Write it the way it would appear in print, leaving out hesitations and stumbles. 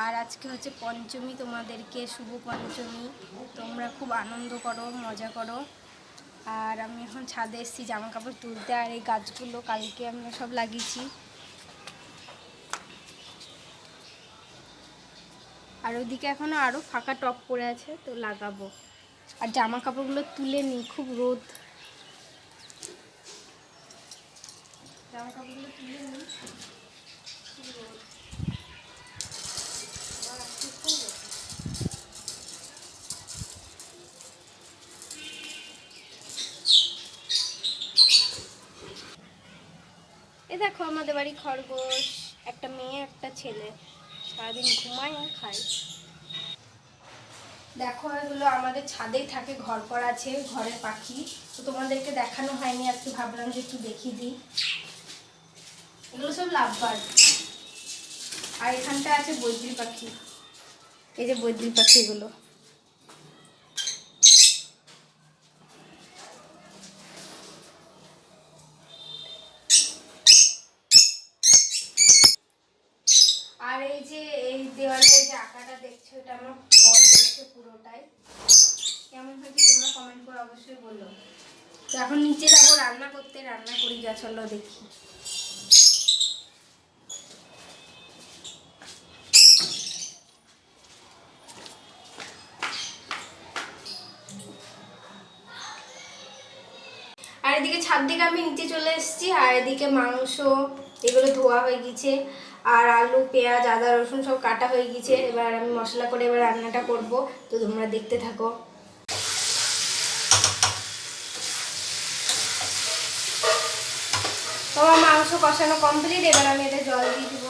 আর আজকে হচ্ছে পঞ্চমী, তোমাদেরকে শুভ পঞ্চমী। তোমরা খুব আনন্দ করো, মজা করো। আর আমি এখন ছাদে এসেছি জামা কাপড় তুলতে। আর এই গাছগুলো কালকে আমরা সব লাগিয়েছি। আর ওইদিকে এখনও আরও ফাঁকা টব পড়ে আছে, তো লাগাবো। আর জামা কাপড়গুলো তুলে নিই, খুব রোদ। জামা কাপড়গুলো তুলে নিই, খুব রোদ। এ দেখো আমাদের বাড়ি খরগোশ, একটা মেয়ে একটা ছেলে, সারাদিন ঘুমায় আর খায়। দেখো এগুলো আমাদের ছাদেই থাকে, ঘর করা আছে, ঘরের পাখি। তো তোমাদেরকে দেখানো হয়নি, আজকে ভাবলাম যে একটু দেখিয়ে দিই। এগুলো সব লাভবার্ড। আর এখানটা আছে বৈদ্যি পাখি, এই যে বৈদ্যি পাখিগুলো। আর এই যে এই দেওয়ালে যে আঁকাটা দেখছো, এটা আমার বল করেছে পুরোটাই। কেমন হয়েছে তোমরা কমেন্ট করে অবশ্যই বলো। তো এখন নিচে যাবো রান্না করতে, রান্না করি যা, চলো দেখি। আর এদিকে ছাদ দিকে আমি নিচে চলে এসেছি। আর এদিকে মাংস এগুলো ধোয়া হয়ে গেছে, আর আলু পেঁয়াজ আদা রসুন সব কাটা হয়ে গেছে। এবার আমি মশলা করে এবার রান্নাটা করব, তো তোমরা দেখতে থাকো। তোমার মাংস কষানো কমপ্লিট, এবার আমি এটা জল দিয়ে দিব।